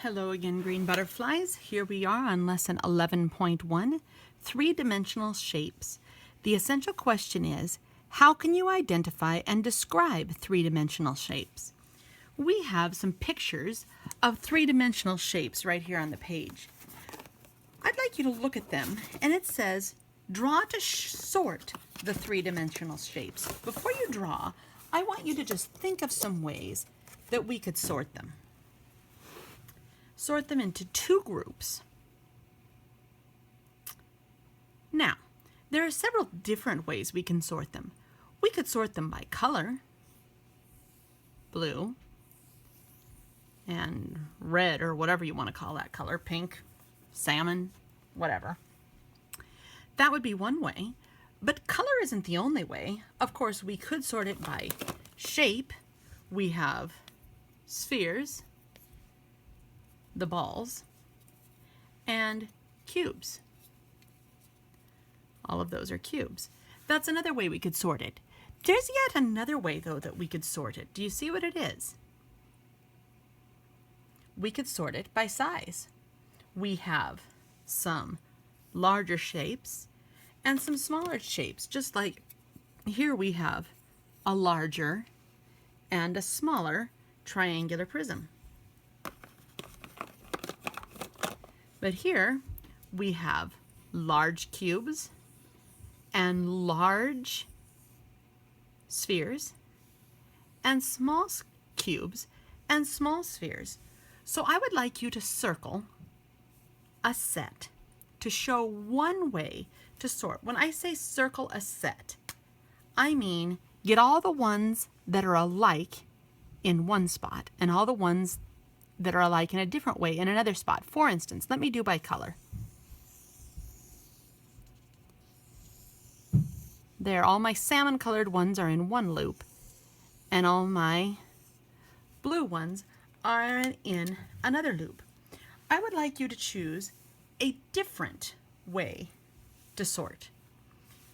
Hello again, green butterflies. Here we are on lesson 11.1, three-dimensional shapes. The essential question is, how can you identify and describe three-dimensional shapes? We have some pictures of three-dimensional shapes right here on the page. I'd like you to look at them, and it says, draw to sort the three-dimensional shapes. Before you draw, I want you to just think of some ways that we could sort them. Sort them into two groups. Now, there are several different ways we can sort them. We could sort them by color, blue, and red, or whatever you want to call that color, pink, salmon, whatever. That would be one way, but color isn't the only way. Of course, we could sort it by shape. We have spheres, the balls, and cubes. All of those are cubes. That's another way we could sort it. There's yet another way, though, that we could sort it. Do you see what it is? We could sort it by size. We have some larger shapes and some smaller shapes, just like here we have a larger and a smaller triangular prism. But here we have large cubes and large spheres and small cubes and small spheres. So I would like you to circle a set to show one way to sort. When I say circle a set, I mean get all the ones that are alike in one spot and all the ones that are alike in a different way in another spot. For instance, let me do by color. There, all my salmon colored ones are in one loop, and all my blue ones are in another loop. I would like you to choose a different way to sort.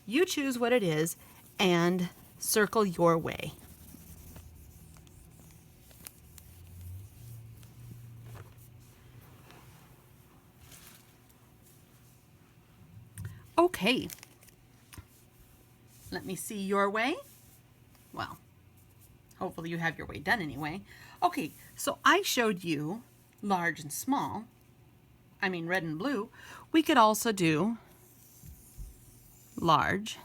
You choose what it is and circle your way. Okay, let me see your way. Well, hopefully you have your way done anyway. Okay, so I showed you large and small. I mean red and blue. We could also do large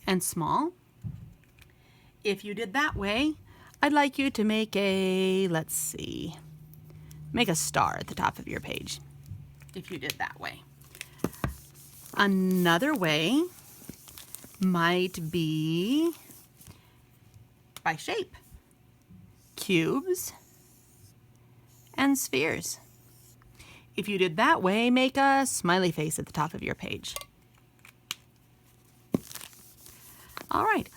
and small. If you did that way, I'd like you to make a, let's see, make a star at the top of your page if you did that way. Another way might be by shape. Cubes and spheres. If you did that way, make a smiley face at the top of your page. All right.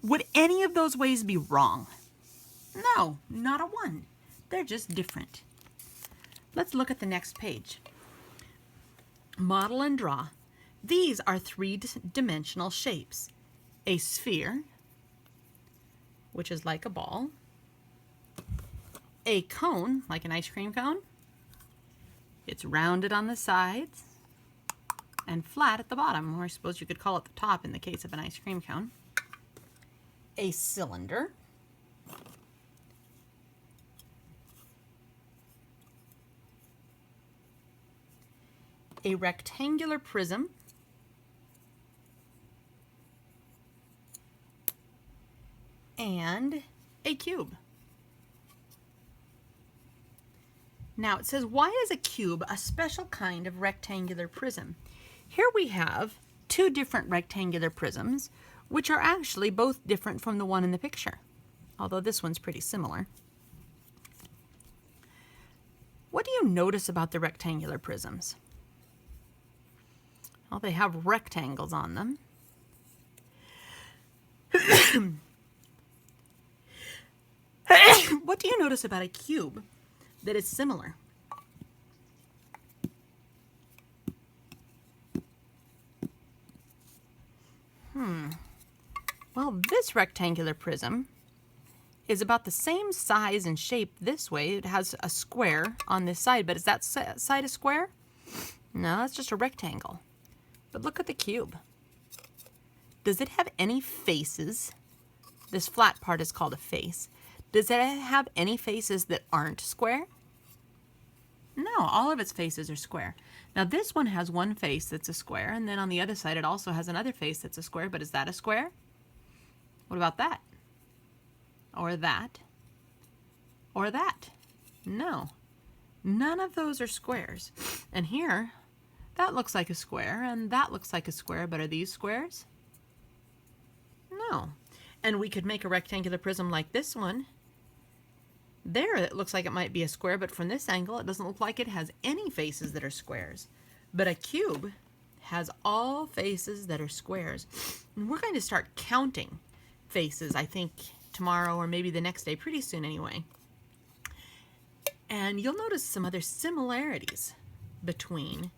Would any of those ways be wrong? No, not a one. They're just different. Let's look at the next page. Model and draw. These are three-dimensional shapes. A sphere, which is like a ball. A cone, like an ice cream cone. It's rounded on the sides and flat at the bottom, or I suppose you could call it the top in the case of an ice cream cone. A cylinder. A rectangular prism. And a cube. Now it says, why is a cube a special kind of rectangular prism? Here we have two different rectangular prisms, which are actually both different from the one in the picture, although this one's pretty similar. What do you notice about the rectangular prisms? Well, they have rectangles on them. What do you notice about a cube that is similar? Well, this rectangular prism is about the same size and shape this way. It has a square on this side, but is that side a square? No, that's just a rectangle. But look at the cube. Does it have any faces? This flat part is called a face. Does it have any faces that aren't square? No, all of its faces are square. Now this one has one face that's a square, and then on the other side it also has another face that's a square, but is that a square? What about that? Or that? Or that? No. None of those are squares. And here, that looks like a square, and that looks like a square, but are these squares? No. And we could make a rectangular prism like this one. There, it looks like it might be a square, but from this angle, it doesn't look like it has any faces that are squares. But a cube has all faces that are squares. And we're going to start counting faces, I think, tomorrow or maybe the next day, pretty soon anyway. And you'll notice some other similarities between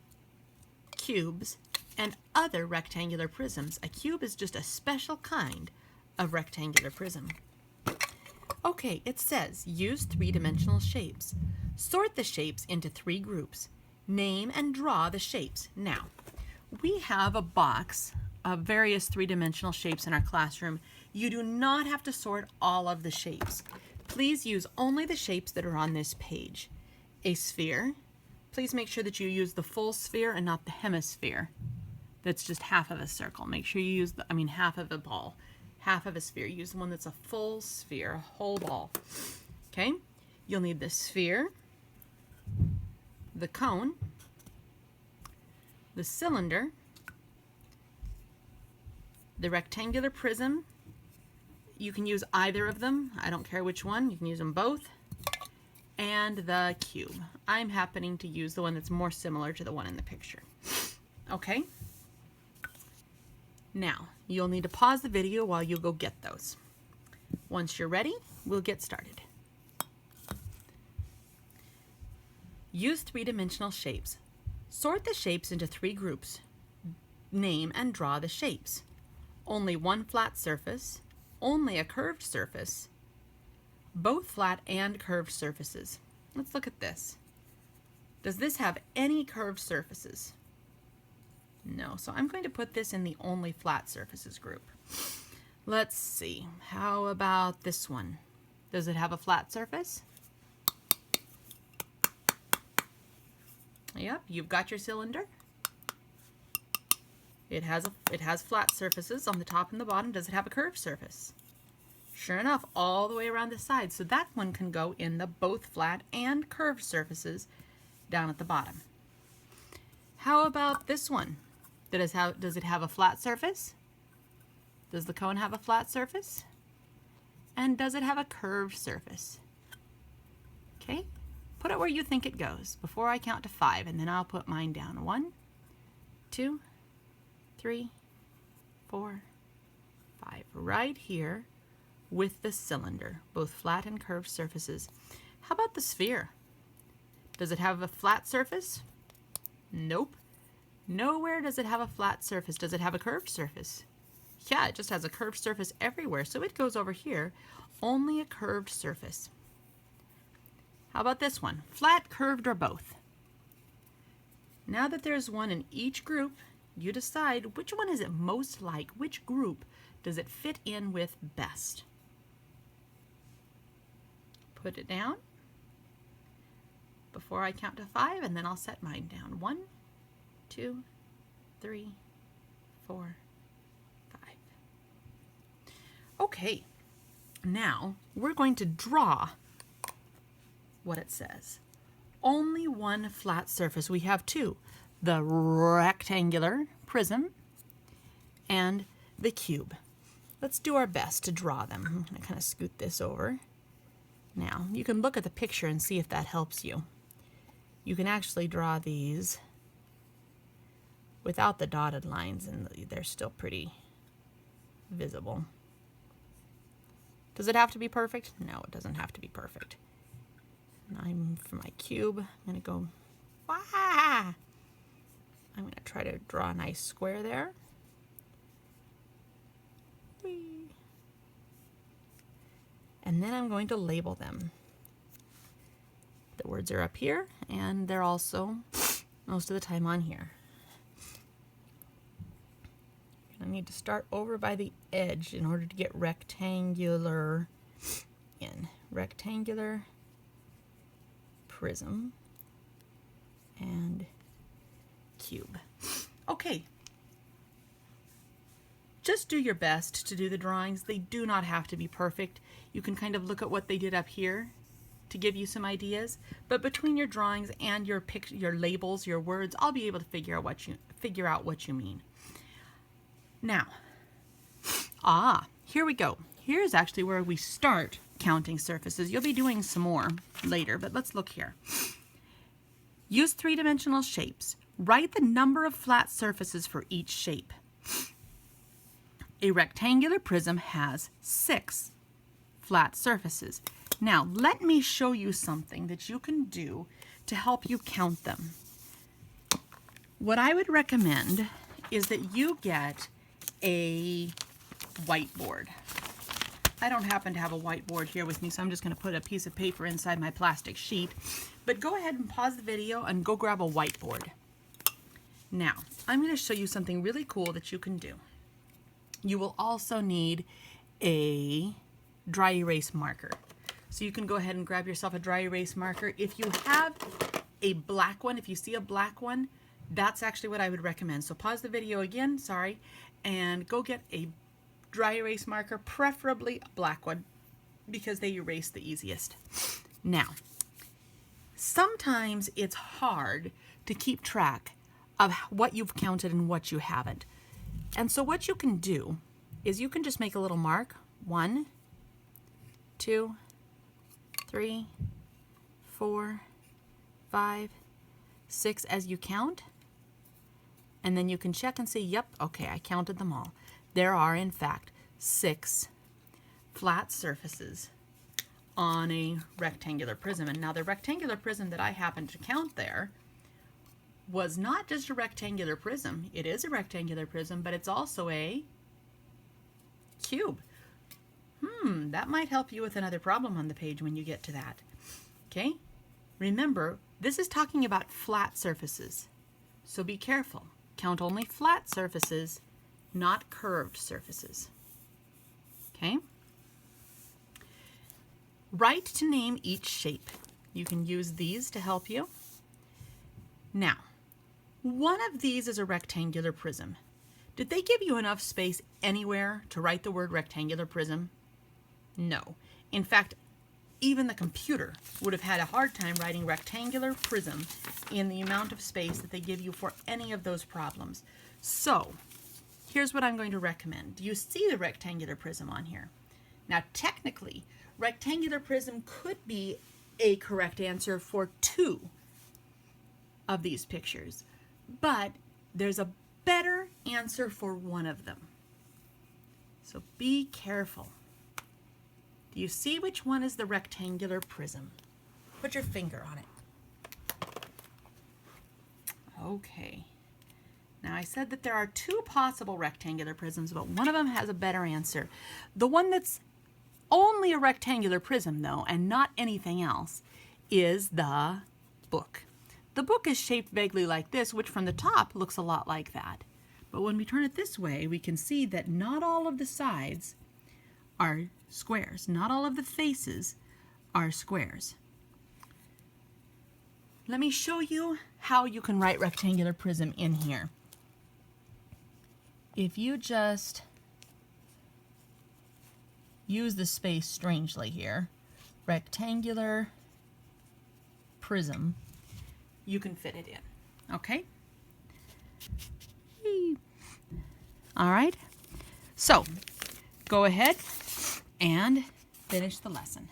cubes and other rectangular prisms. A cube is just a special kind of rectangular prism. Okay, it says use three-dimensional shapes. Sort the shapes into 3 groups. Name and draw the shapes. Now, we have a box of various three-dimensional shapes in our classroom. You do not have to sort all of the shapes. Please use only the shapes that are on this page. A sphere. Please make sure that you use the full sphere and not the hemisphere. That's just half of a circle. Make sure you use half of a ball. Half of a sphere. Use the one that's a full sphere, a whole ball. Okay? You'll need the sphere, the cone, the cylinder, the rectangular prism. You can use either of them. I don't care which one. You can use them both. And the cube. I'm happening to use the one that's more similar to the one in the picture. Okay? Now, you'll need to pause the video while you go get those. Once you're ready, we'll get started. Use three-dimensional shapes. Sort the shapes into 3 groups. Name and draw the shapes. Only one flat surface, only a curved surface, both flat and curved surfaces. Let's look at this. Does this have any curved surfaces? No, so I'm going to put this in the only flat surfaces group. Let's see, how about this one? Does it have a flat surface? Yep, you've got your cylinder. It has flat surfaces on the top and the bottom. Does it have a curved surface? Sure enough, all the way around the side. So that one can go in the both flat and curved surfaces down at the bottom. How about this one? Does it have a flat surface? Does the cone have a flat surface? And does it have a curved surface? Okay, put it where you think it goes before I count to 5, and then I'll put mine down. 1, 2, 3, 4, 5. Right here with the cylinder, both flat and curved surfaces. How about the sphere? Does it have a flat surface? Nope. Nowhere does it have a flat surface. Does it have a curved surface? Yeah, it just has a curved surface everywhere, so it goes over here. Only a curved surface. How about this one? Flat, curved, or both? Now that there's one in each group, you decide which one is it most like. Which group does it fit in with best? Put it down before I count to 5, and then I'll set mine down. 1, 2, 3, 4, 5. Okay, now we're going to draw what it says. Only one flat surface. We have 2. The rectangular prism and the cube. Let's do our best to draw them. I'm going to kind of scoot this over. Now, you can look at the picture and see if that helps you. You can actually draw these without the dotted lines, and they're still pretty visible. Does it have to be perfect? No, it doesn't have to be perfect. And for my cube, I'm going to go, wah! I'm going to try to draw a nice square there. Whee! and then I'm going to label them. The words are up here, and they're also most of the time on here. I need to start over by the edge in order to get rectangular in. Rectangular prism and cube. Okay. Just do your best to do the drawings. They do not have to be perfect. You can kind of look at what they did up here to give you some ideas, but between your drawings and your labels, your words, I'll be able to figure out what you mean. Now, here we go. Here's actually where we start counting surfaces. You'll be doing some more later, but let's look here. Use three-dimensional shapes. Write the number of flat surfaces for each shape. A rectangular prism has 6 flat surfaces. Now, let me show you something that you can do to help you count them. What I would recommend is that you get a whiteboard. I don't happen to have a whiteboard here with me, so I'm just going to put a piece of paper inside my plastic sheet. But go ahead and pause the video and go grab a whiteboard. Now, I'm going to show you something really cool that you can do. You will also need a dry erase marker. So you can go ahead and grab yourself a dry erase marker. If you have a black one, if you see a black one, that's actually what I would recommend. So pause the video again, sorry, and go get a dry erase marker, preferably a black one, because they erase the easiest. Now, sometimes it's hard to keep track of what you've counted and what you haven't. And so what you can do is you can just make a little mark. 1, 2, 3, 4, 5, 6 as you count. And then you can check and see, yep, okay, I counted them all. There are, in fact, 6 flat surfaces on a rectangular prism. And now the rectangular prism that I happened to count there was not just a rectangular prism. It is a rectangular prism, but it's also a cube. That might help you with another problem on the page when you get to that. Okay? Remember, this is talking about flat surfaces. So be careful. Count only flat surfaces, not curved surfaces. Okay? Write to name each shape. You can use these to help you. Now, one of these is a rectangular prism. Did they give you enough space anywhere to write the word rectangular prism? No. In fact, even the computer would have had a hard time writing rectangular prism in the amount of space that they give you for any of those problems. So, here's what I'm going to recommend. Do you see the rectangular prism on here? Now, technically, rectangular prism could be a correct answer for 2 of these pictures, but there's a better answer for one of them. So be careful. Do you see which one is the rectangular prism? Put your finger on it. Okay. Now I said that there are 2 possible rectangular prisms, but one of them has a better answer. The one that's only a rectangular prism, though, and not anything else, is the book. The book is shaped vaguely like this, which from the top looks a lot like that. But when we turn it this way, we can see that not all of the sides are squares. Not all of the faces are squares. Let me show you how you can write rectangular prism in here. If you just use the space strangely here, rectangular prism, you can fit it in, okay? All right, so go ahead and finish the lesson.